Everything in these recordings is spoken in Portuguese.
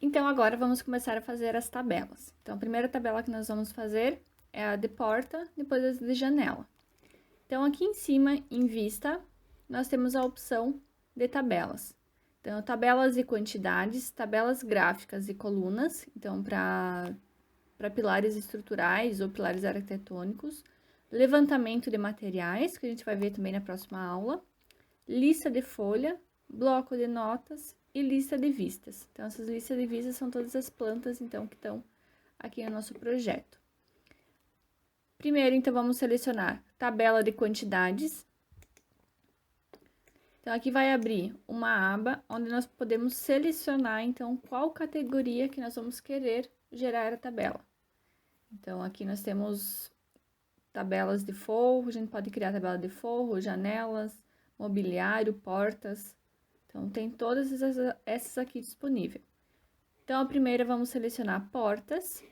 Então, agora vamos começar a fazer as tabelas. Então, a primeira tabela que nós vamos fazer é a de porta, depois a de janela. Então, aqui em cima, em vista, nós temos a opção de tabelas. Então, tabelas e quantidades, tabelas gráficas e colunas, então, para pilares estruturais ou pilares arquitetônicos, levantamento de materiais, que a gente vai ver também na próxima aula, lista de folha, bloco de notas e lista de vistas. Então, essas listas de vistas são todas as plantas, então, que estão aqui no nosso projeto. Primeiro, então, vamos selecionar tabela de quantidades. Então, aqui vai abrir uma aba onde nós podemos selecionar, então, qual categoria que nós vamos querer gerar a tabela. Então, aqui nós temos tabelas de forro, a gente pode criar tabela de forro, janelas, mobiliário, portas. Então, tem todas essas aqui disponíveis. Então, a primeira, vamos selecionar portas.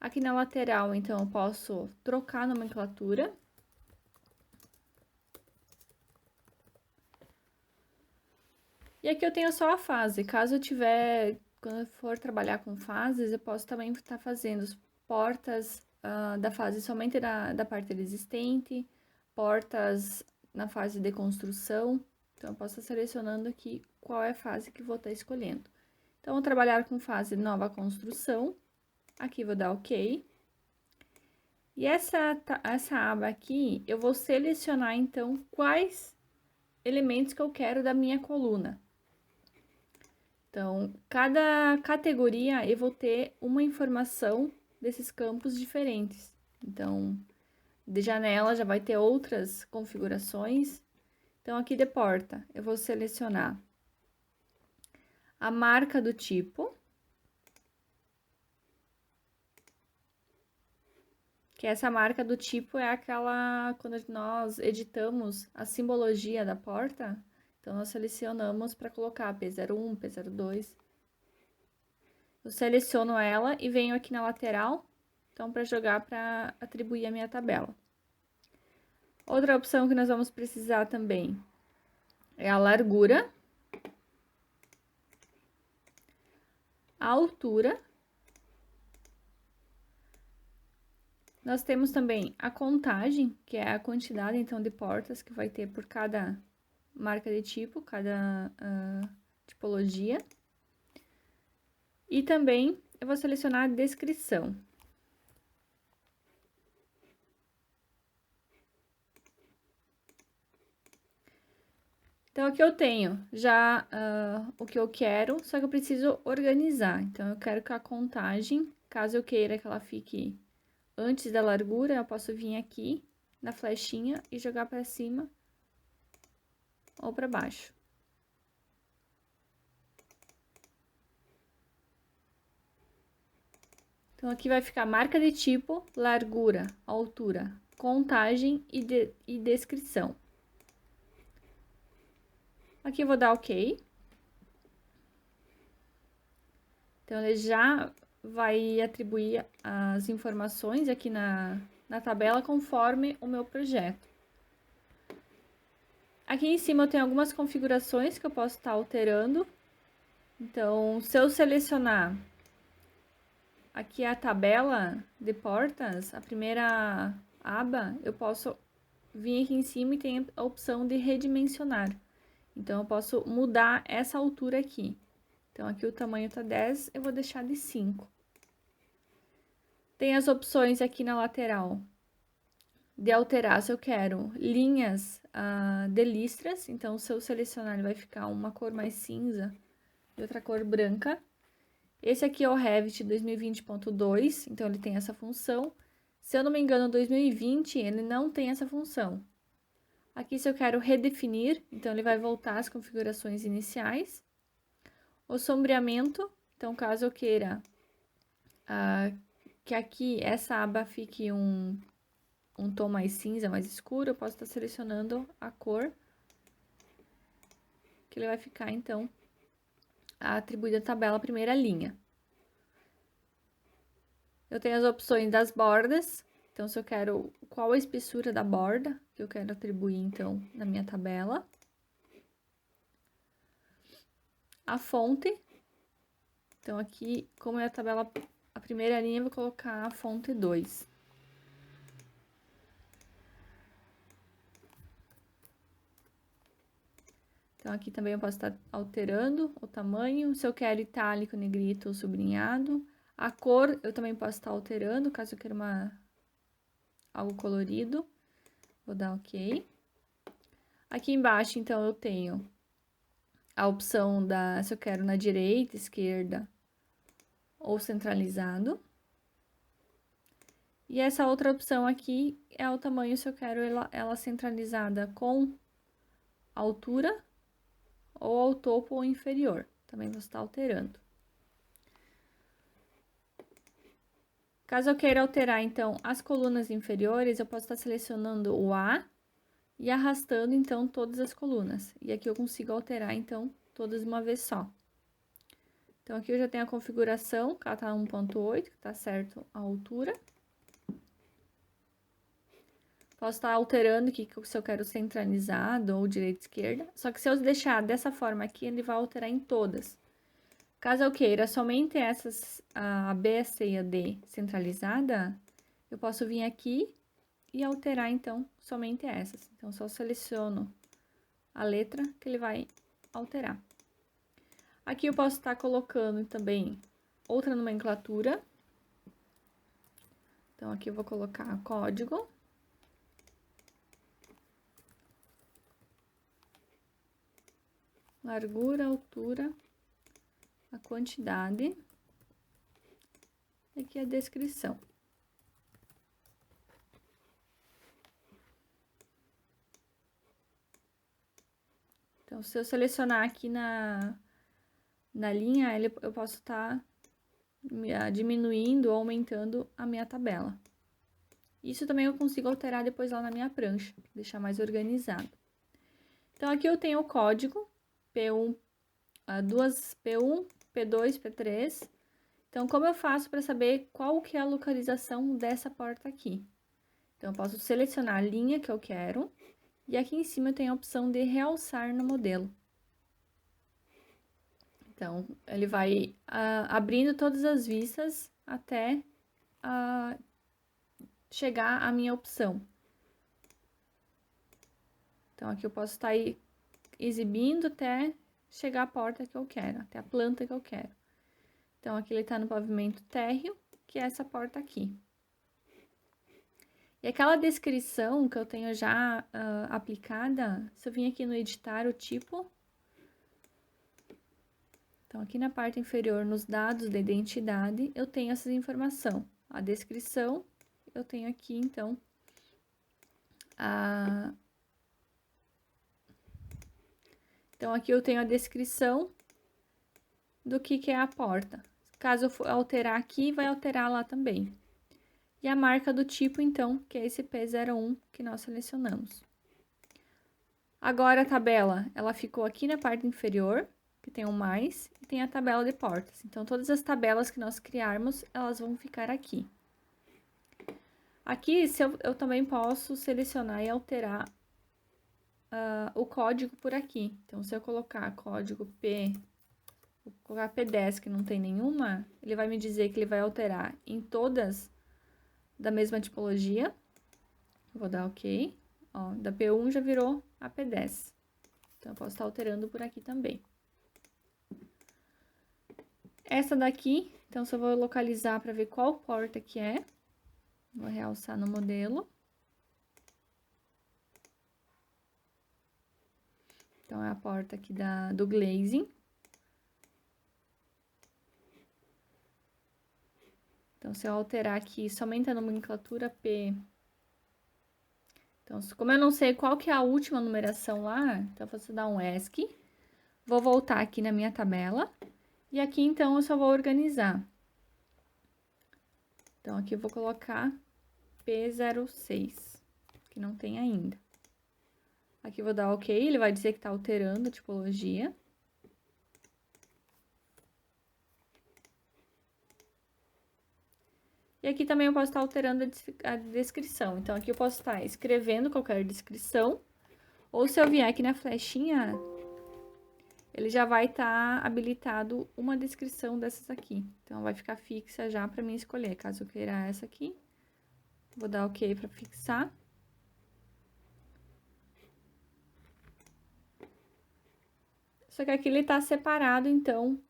Aqui na lateral, então, eu posso trocar a nomenclatura. E aqui eu tenho só a fase. Caso eu tiver, quando eu for trabalhar com fases, eu posso também estar fazendo as portas da fase somente da parte existente, portas na fase de construção. Então, eu posso estar selecionando aqui qual é a fase que vou estar escolhendo. Então, vou trabalhar com fase nova construção. Aqui vou dar OK. E essa aba aqui, eu vou selecionar, então, quais elementos que eu quero da minha coluna. Então, cada categoria eu vou ter uma informação desses campos diferentes. Então, de janela já vai ter outras configurações. Então, aqui de porta, eu vou selecionar a marca do tipo, que essa marca do tipo é aquela, quando nós editamos a simbologia da porta, então nós selecionamos para colocar P01, P02. Eu seleciono ela e venho aqui na lateral, então, para jogar, para atribuir a minha tabela. Outra opção que nós vamos precisar também é a largura, a altura. Nós temos também a contagem, que é a quantidade, então, de portas que vai ter por cada marca de tipo, cada tipologia. E também eu vou selecionar a descrição. Então, aqui eu tenho já o que eu quero, só que eu preciso organizar. Então, eu quero que a contagem, caso eu queira que ela fique antes da largura, eu posso vir aqui na flechinha e jogar para cima ou para baixo. Então, aqui vai ficar marca de tipo, largura, altura, contagem e descrição. Aqui eu vou dar OK. Então, ele já vai atribuir as informações aqui na tabela conforme o meu projeto. Aqui em cima eu tenho algumas configurações que eu posso estar alterando. Então, se eu selecionar aqui a tabela de portas, a primeira aba, eu posso vir aqui em cima e tem a opção de redimensionar. Então, eu posso mudar essa altura aqui. Então, aqui o tamanho tá 10, eu vou deixar de 5. Tem as opções aqui na lateral de alterar se eu quero linhas de listras. Então, se eu selecionar, ele vai ficar uma cor mais cinza e outra cor branca. Esse aqui é o Revit 2020.2, então ele tem essa função. Se eu não me engano, 2020 ele não tem essa função. Aqui, se eu quero redefinir, então ele vai voltar às configurações iniciais. O sombreamento, então caso eu queira que aqui essa aba fique um tom mais cinza, mais escuro, eu posso estar selecionando a cor que ele vai ficar, então, atribuída à tabela primeira linha. Eu tenho as opções das bordas, então, se eu quero qual a espessura da borda que eu quero atribuir, então, na minha tabela. A fonte, Então, aqui, como é a tabela, a primeira linha, eu vou colocar a fonte 2. Então, aqui também eu posso estar alterando o tamanho, se eu quero itálico, negrito ou sublinhado. A cor, eu também posso estar alterando, caso eu queira algo colorido. Vou dar OK. Aqui embaixo, então, eu tenho a opção se eu quero na direita, esquerda ou centralizado. E essa outra opção aqui é o tamanho, se eu quero ela centralizada com altura ou ao topo ou inferior. Também vou estar alterando. Caso eu queira alterar, então, as colunas inferiores, eu posso estar selecionando o A e arrastando, então, todas as colunas. E aqui eu consigo alterar, então, todas de uma vez só. Então, aqui eu já tenho a configuração, que ela tá 1.8, que tá certo a altura. Posso estar alterando aqui se eu quero centralizado ou direita e esquerda. Só que se eu deixar dessa forma aqui, ele vai alterar em todas. Caso eu queira somente essas, a B, a C e a D centralizada, eu posso vir aqui e alterar, então, somente essas. Então, só seleciono a letra que ele vai alterar. Aqui eu posso estar colocando também outra nomenclatura. Então, aqui eu vou colocar código. Largura, altura, a quantidade. E aqui a descrição. Então, se eu selecionar aqui na linha, eu posso estar diminuindo ou aumentando a minha tabela. Isso também eu consigo alterar depois lá na minha prancha, para deixar mais organizado. Então, aqui eu tenho o código P1, P1, P2, P3. Então, como eu faço para saber qual que é a localização dessa porta aqui? Então, eu posso selecionar a linha que eu quero, e aqui em cima eu tenho a opção de realçar no modelo. Então, ele vai abrindo todas as vistas até chegar à minha opção. Então, aqui eu posso estar aí exibindo até chegar à porta que eu quero, até a planta que eu quero. Então, aqui ele está no pavimento térreo, que é essa porta aqui. E aquela descrição que eu tenho já aplicada, se eu vim aqui no editar o tipo... Então, aqui na parte inferior, nos dados da identidade, eu tenho essa informação. A descrição, eu tenho aqui, então, Então, aqui eu tenho a descrição do que é a porta. Caso eu for alterar aqui, vai alterar lá também. E a marca do tipo, então, que é esse P01 que nós selecionamos. Agora, a tabela, ela ficou aqui na parte inferior, que tem um mais, e tem a tabela de portas. Então, todas as tabelas que nós criarmos, elas vão ficar aqui. Aqui, eu também posso selecionar e alterar o código por aqui. Então, se eu colocar código vou colocar P10, que não tem nenhuma, ele vai me dizer que ele vai alterar em todas da mesma tipologia. Vou dar OK. Ó, da P1 já virou a P10. Então, eu posso estar alterando por aqui também. Essa daqui, então, só vou localizar para ver qual porta que é. Vou realçar no modelo. Então, é a porta aqui do glazing. Então, se eu alterar aqui somente a nomenclatura P... Então, como eu não sei qual que é a última numeração lá, então, eu vou dar um ESC. Vou voltar aqui na minha tabela. E aqui, então, eu só vou organizar. Então, aqui eu vou colocar P06, que não tem ainda. Aqui eu vou dar OK, ele vai dizer que tá alterando a tipologia. E aqui também eu posso estar alterando a descrição. Então, aqui eu posso estar escrevendo qualquer descrição. Ou se eu vier aqui na flechinha ele já vai estar habilitado uma descrição dessas aqui. Então, vai ficar fixa já para mim escolher. Caso eu queira essa aqui, vou dar OK para fixar. Só que aqui ele tá separado, então,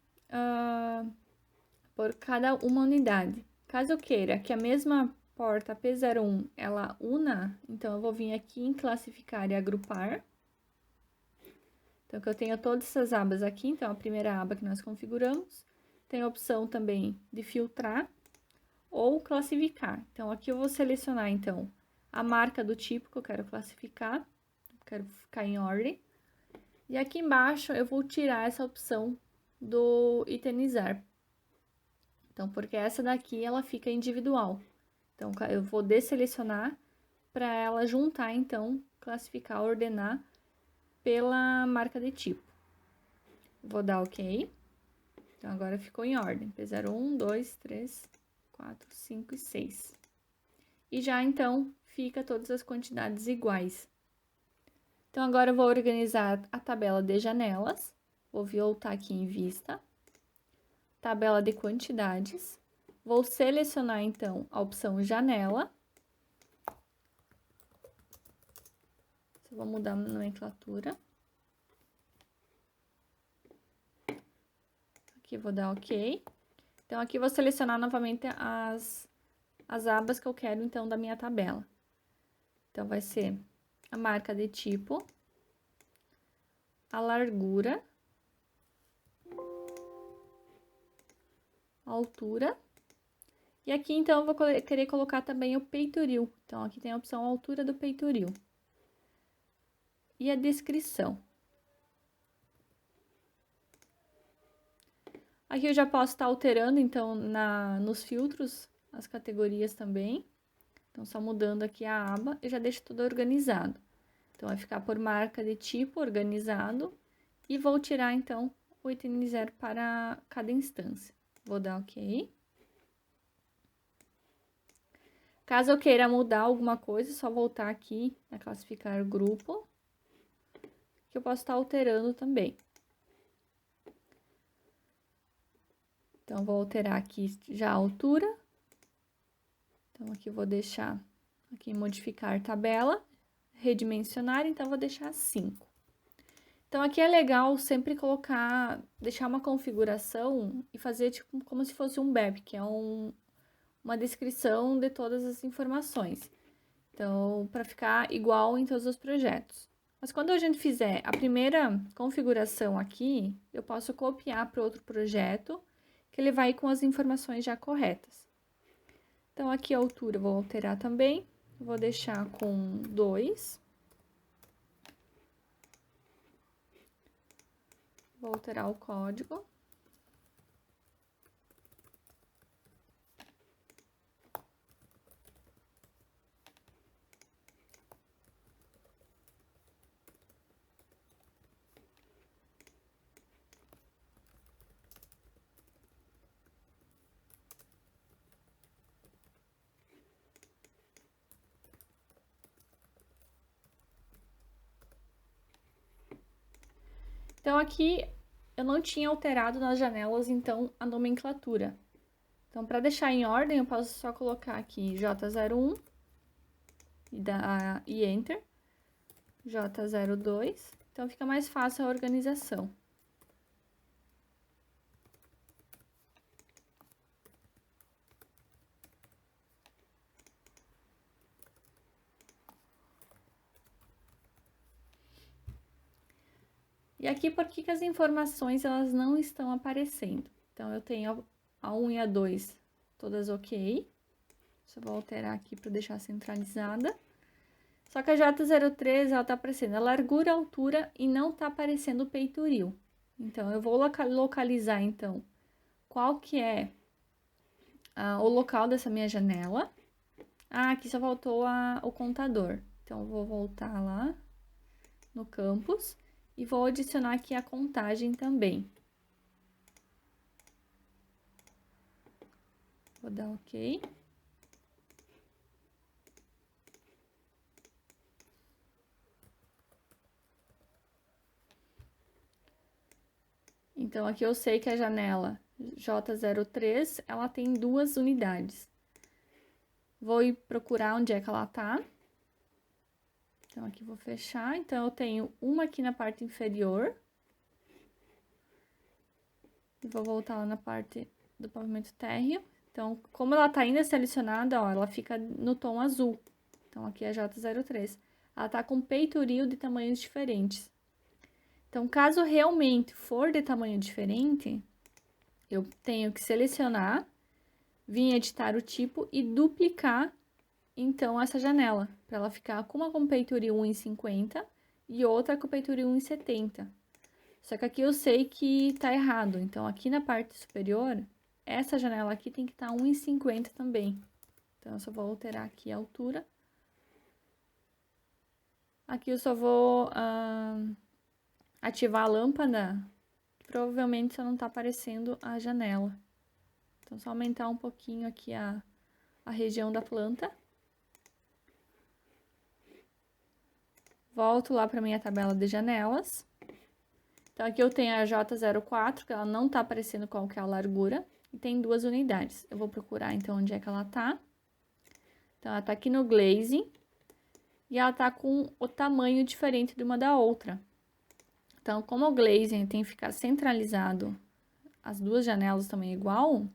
por cada uma unidade. Caso eu queira que a mesma porta P01, ela una, então eu vou vir aqui em classificar e agrupar. Então, que eu tenho todas essas abas aqui, então, a primeira aba que nós configuramos. Tem a opção também de filtrar ou classificar. Então, aqui eu vou selecionar, então, a marca do tipo que eu quero classificar. Quero ficar em ordem. E aqui embaixo eu vou tirar essa opção do itemizar. Então, porque essa daqui ela fica individual. Então, eu vou desselecionar para ela juntar, então, classificar, ordenar pela marca de tipo. Vou dar OK. Então, agora ficou em ordem. P01, 2, 3, 4, 5 e 6. E já, então, fica todas as quantidades iguais. Então, agora eu vou organizar a tabela de janelas. Vou voltar aqui em vista. Tabela de quantidades. Vou selecionar, então, a opção janela. Só vou mudar a nomenclatura. Aqui vou dar OK. Então, aqui vou selecionar novamente as abas que eu quero, então, da minha tabela. Então, vai ser a marca de tipo, a largura, a altura. E aqui, então, eu vou querer colocar também o peitoril. Então, aqui tem a opção altura do peitoril. E a descrição. Aqui eu já posso estar alterando, então, nos filtros, as categorias também. Então, só mudando aqui a aba, eu já deixo tudo organizado. Então, vai ficar por marca de tipo, organizado. E vou tirar, então, o item 0 para cada instância. Vou dar OK. Caso eu queira mudar alguma coisa, é só voltar aqui a classificar grupo, que eu posso estar alterando também. Então, vou alterar aqui já a altura. Então, aqui eu vou deixar, aqui modificar tabela, redimensionar, então, vou deixar 5. Então, aqui é legal sempre colocar, deixar uma configuração e fazer tipo como se fosse um BEP, que é uma descrição de todas as informações. Então, para ficar igual em todos os projetos. Mas quando a gente fizer a primeira configuração aqui, eu posso copiar para outro projeto, que ele vai com as informações já corretas. Então, aqui a altura eu vou alterar também, vou deixar com 2. Vou alterar o código. Então, aqui eu não tinha alterado nas janelas, então, a nomenclatura. Então, para deixar em ordem, eu posso só colocar aqui J01 e Enter, J02, então fica mais fácil a organização. E aqui, por que as informações elas não estão aparecendo? Então, eu tenho a 1 e a 2 todas OK. Só vou alterar aqui para deixar centralizada. Só que a J03, ela tá aparecendo a largura, a altura e não tá aparecendo o peitoril. Então, eu vou localizar, então, qual que é o local dessa minha janela. Ah, aqui só faltou o contador. Então, eu vou voltar lá no campus. E vou adicionar aqui a contagem também. Vou dar OK. Então, aqui eu sei que a janela J03, ela tem 2 unidades. Vou ir procurar onde é que ela tá. Então, aqui vou fechar. Então, eu tenho uma aqui na parte inferior. E vou voltar lá na parte do pavimento térreo. Então, como ela tá ainda selecionada, ó, ela fica no tom azul. Então, aqui é J03. Ela tá com peitoril de tamanhos diferentes. Então, caso realmente for de tamanho diferente, eu tenho que selecionar, vir editar o tipo e duplicar, então, essa janela, para ela ficar com uma com peitoril 1,50 e outra com peitoril 1,70. Só que aqui eu sei que tá errado, então, aqui na parte superior, essa janela aqui tem que estar 1,50 também. Então, eu só vou alterar aqui a altura. Aqui eu só vou ativar a lâmpada, provavelmente só não tá aparecendo a janela. Então, só aumentar um pouquinho aqui a região da planta. Volto lá para minha tabela de janelas. Então, aqui eu tenho a J04, que ela não tá aparecendo qual que é a largura, e tem 2 unidades. Eu vou procurar, então, onde é que ela tá. Então, ela tá aqui no glazing, e ela tá com o tamanho diferente de uma da outra. Então, como o glazing tem que ficar centralizado, as 2 janelas também igual,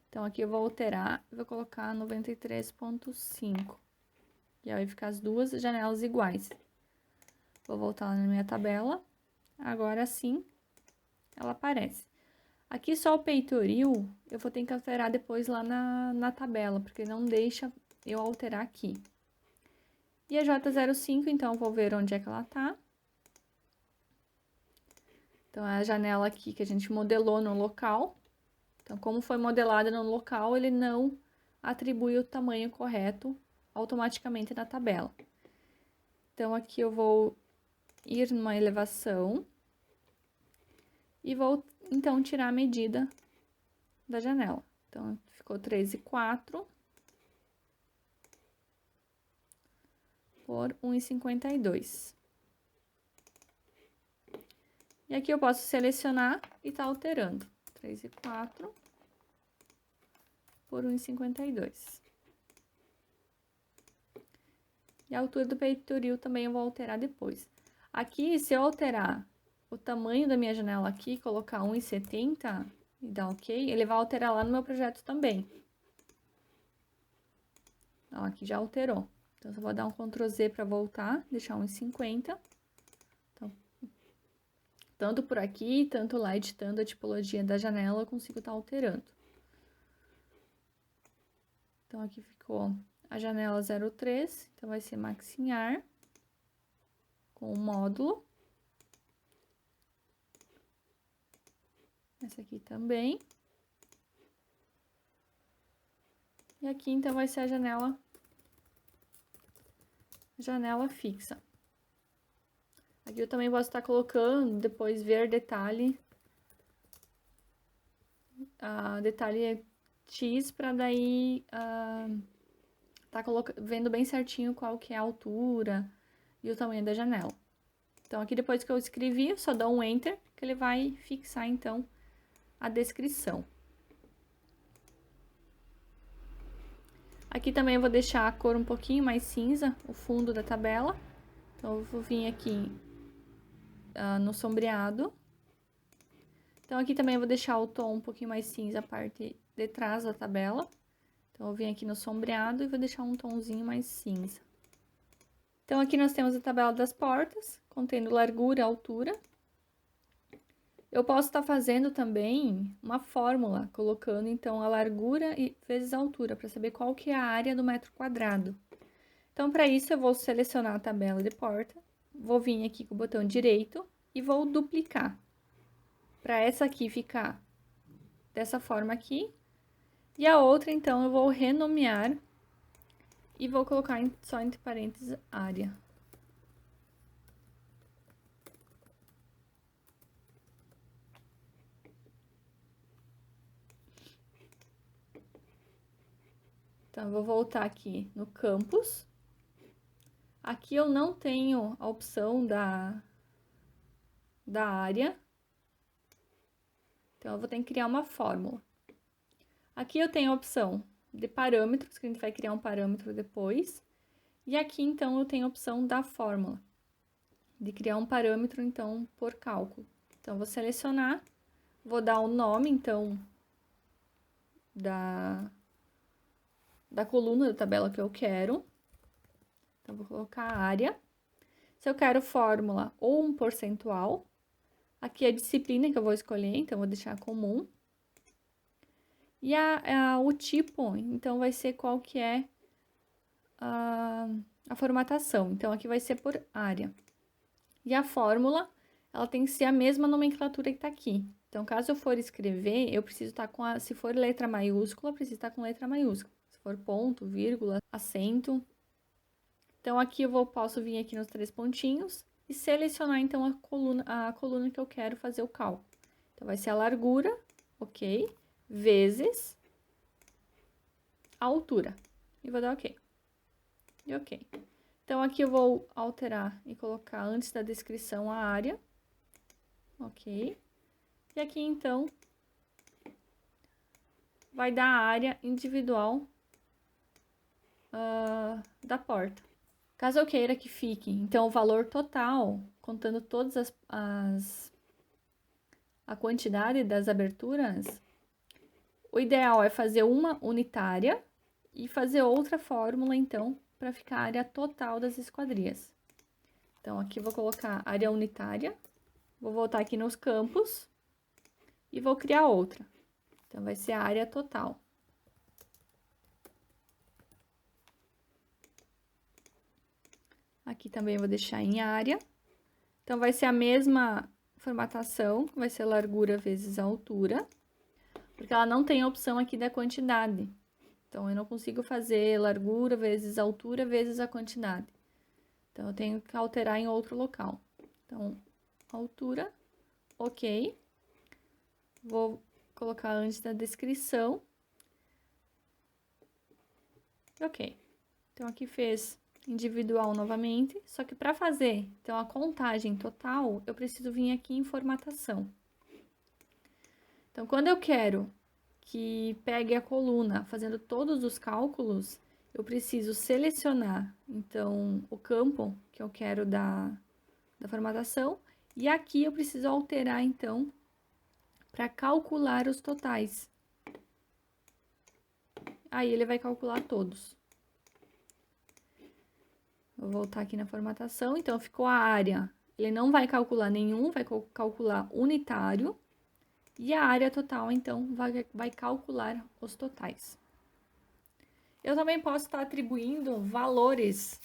então aqui eu vou alterar e vou colocar 93,5. E aí vai ficar as 2 janelas iguais. Vou voltar lá na minha tabela. Agora sim, ela aparece. Aqui só o peitoril, eu vou ter que alterar depois lá na tabela, porque não deixa eu alterar aqui. E a J05, então, eu vou ver onde é que ela tá. Então, é a janela aqui que a gente modelou no local. Então, como foi modelada no local, ele não atribui o tamanho correto automaticamente na tabela. Então, aqui eu vou ir numa elevação e vou, então, tirar a medida da janela. Então, ficou 13,4 por 1,52. E aqui eu posso selecionar e tá alterando. 3,4 por 1,52. E a altura do peitoril também eu vou alterar depois. Aqui, se eu alterar o tamanho da minha janela aqui, colocar 1,70 e dar OK, ele vai alterar lá no meu projeto também. Ó, aqui já alterou. Então, eu vou dar um Ctrl Z para voltar, deixar 1,50. Então, tanto por aqui, tanto lá editando a tipologia da janela, eu consigo estar alterando. Então, aqui ficou a janela 03, então vai ser maxinhar com o módulo. Essa aqui também. E aqui, então, vai ser a janela fixa. Aqui eu também posso estar colocando, depois ver detalhe, detalhe X, para daí tá vendo bem certinho qual que é a altura e o tamanho da janela. Então, aqui depois que eu escrevi, eu só dou um Enter, que ele vai fixar, então, a descrição. Aqui também eu vou deixar a cor um pouquinho mais cinza, o fundo da tabela. Então, eu vou vir aqui no sombreado. Então, aqui também eu vou deixar o tom um pouquinho mais cinza, a parte de trás da tabela. Então, eu vim aqui no sombreado e vou deixar um tomzinho mais cinza. Então, aqui nós temos a tabela das portas, contendo largura e altura. Eu posso estar fazendo também uma fórmula, colocando, então, a largura vezes a altura, para saber qual que é a área do metro quadrado. Então, para isso, eu vou selecionar a tabela de porta, vou vir aqui com o botão direito e vou duplicar. Para essa aqui ficar dessa forma aqui. E a outra, então, eu vou renomear e vou colocar só entre parênteses área. Então, eu vou voltar aqui no campus. Aqui eu não tenho a opção da área. Então, eu vou ter que criar uma fórmula. Aqui eu tenho a opção de parâmetros, que a gente vai criar um parâmetro depois. E aqui, então, eu tenho a opção da fórmula, de criar um parâmetro, então, por cálculo. Então, vou selecionar, vou dar o nome, então, da coluna da tabela que eu quero. Então, vou colocar a área. Se eu quero fórmula ou um percentual, aqui é a disciplina que eu vou escolher, então, vou deixar comum. E o tipo, então, vai ser qual que é a formatação. Então, aqui vai ser por área. E a fórmula, ela tem que ser a mesma nomenclatura que tá aqui. Então, caso eu for escrever, eu preciso estar com se for letra maiúscula, preciso estar com letra maiúscula. Se for ponto, vírgula, acento. Então, aqui posso vir aqui nos 3 pontinhos e selecionar, então, a coluna que eu quero fazer o cálculo. Então, vai ser a largura, ok, vezes a altura. E vou dar ok. E ok. Então, aqui eu vou alterar e colocar antes da descrição a área. Ok. E aqui, então, vai dar a área individual da porta. Caso eu queira que fique, então, o valor total, contando todas a quantidade das aberturas, o ideal é fazer uma unitária e fazer outra fórmula, então, para ficar a área total das esquadrias. Então, aqui eu vou colocar área unitária, vou voltar aqui nos campos e vou criar outra. Então, vai ser a área total. Aqui também eu vou deixar em área. Então, vai ser a mesma formatação, vai ser largura vezes a altura, porque ela não tem a opção aqui da quantidade. Então, eu não consigo fazer largura vezes altura vezes a quantidade. Então, eu tenho que alterar em outro local. Então, altura, ok. Vou colocar antes da descrição. Ok. Então, aqui fez individual novamente, só que para fazer, então, a contagem total, eu preciso vir aqui em formatação. Então, quando eu quero que pegue a coluna fazendo todos os cálculos, eu preciso selecionar, então, o campo que eu quero da formatação, e aqui eu preciso alterar, então, para calcular os totais. Aí, ele vai calcular todos. Vou voltar aqui na formatação, então, ficou a área. Ele não vai calcular nenhum, vai calcular unitário. E a área total, então, vai calcular os totais. Eu também posso estar atribuindo valores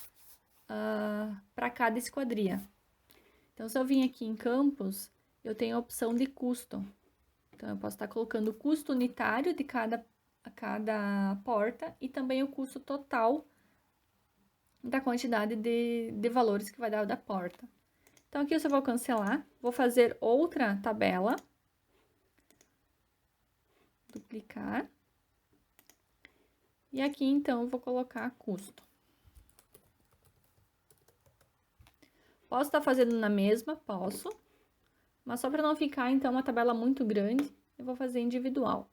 para cada esquadria. Então, se eu vim aqui em campos, eu tenho a opção de custo. Então, eu posso estar colocando o custo unitário de cada porta e também o custo total da quantidade de valores que vai dar da porta. Então, aqui eu só vou cancelar, vou fazer outra tabela. Duplicar. E aqui, então, eu vou colocar custo. Posso estar fazendo na mesma? Posso. Mas só para não ficar, então, uma tabela muito grande, eu vou fazer individual.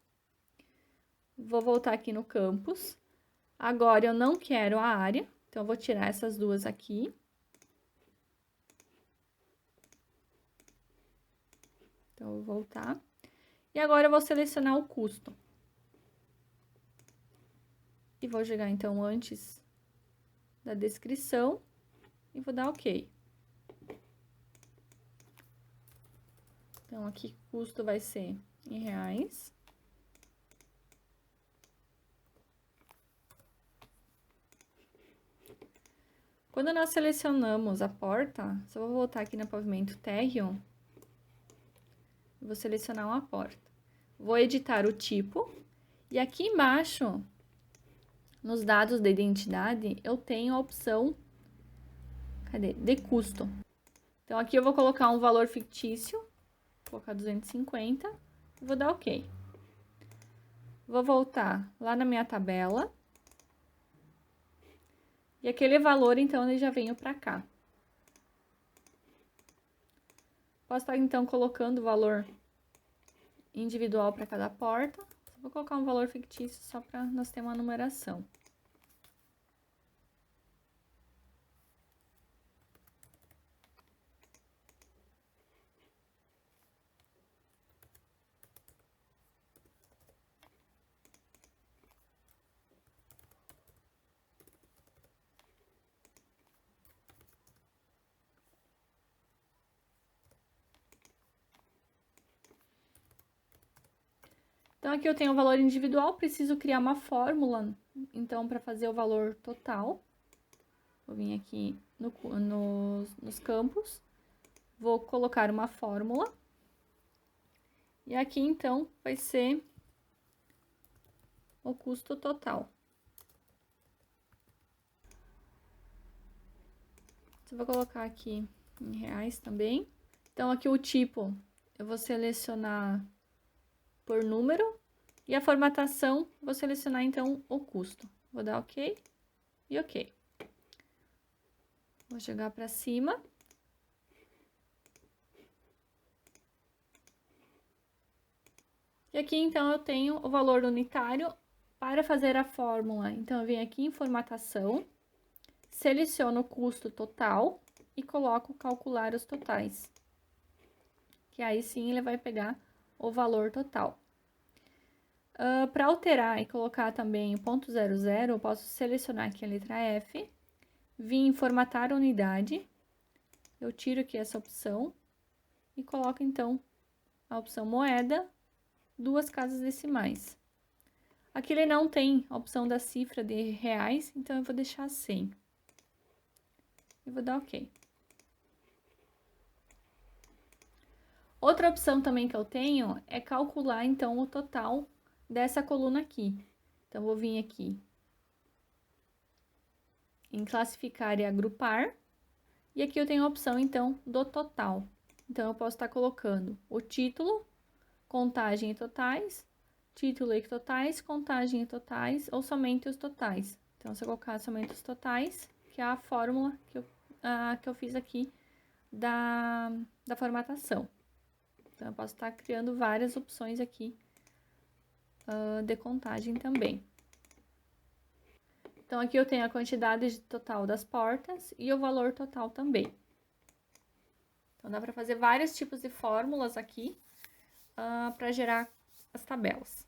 Vou voltar aqui no campus. Agora, eu não quero a área, então, eu vou tirar essas duas aqui. Então, eu vou voltar. E agora, eu vou selecionar o custo. E vou jogar, então, antes da descrição. E vou dar OK. Então, aqui, custo vai ser em reais. Quando nós selecionamos a porta, só vou voltar aqui no pavimento térreo. Vou selecionar uma porta. Vou editar o tipo. E aqui embaixo, nos dados da identidade, eu tenho a opção, de custo. Então, aqui eu vou colocar um valor fictício. Vou colocar 250. E vou dar OK. Vou voltar lá na minha tabela. E aquele valor, então, ele já veio para cá. Posso estar, então, colocando o valor individual para cada porta. Vou colocar um valor fictício só para nós ter uma numeração. Então, aqui eu tenho o valor individual, preciso criar uma fórmula, então, para fazer o valor total. Vou vir aqui nos campos, vou colocar uma fórmula. E aqui, então, vai ser o custo total. Eu vou colocar aqui em reais também. Então, aqui o tipo, eu vou selecionar por número. E a formatação, vou selecionar, então, o custo. Vou dar OK e OK. Vou jogar para cima. E aqui, então, eu tenho o valor unitário para fazer a fórmula. Então, eu venho aqui em formatação, seleciono o custo total e coloco calcular os totais. Que aí sim ele vai pegar o valor total. Para alterar e colocar também o ponto 00, eu posso selecionar aqui a letra F, vir em formatar unidade, eu tiro aqui essa opção e coloco então a opção moeda, 2 casas decimais. Aqui ele não tem a opção da cifra de reais, então eu vou deixar 100. E vou dar OK. Outra opção também que eu tenho é calcular então o total dessa coluna aqui. Então, vou vir aqui em classificar e agrupar. E aqui eu tenho a opção, então, do total. Então, eu posso estar colocando o título, contagem e totais, título e totais, contagem e totais, ou somente os totais. Então, se eu colocar somente os totais, que é a fórmula que eu fiz aqui da formatação. Então, eu posso estar criando várias opções aqui de contagem também. Então, aqui eu tenho a quantidade total das portas e o valor total também. Então, dá para fazer vários tipos de fórmulas aqui para gerar as tabelas.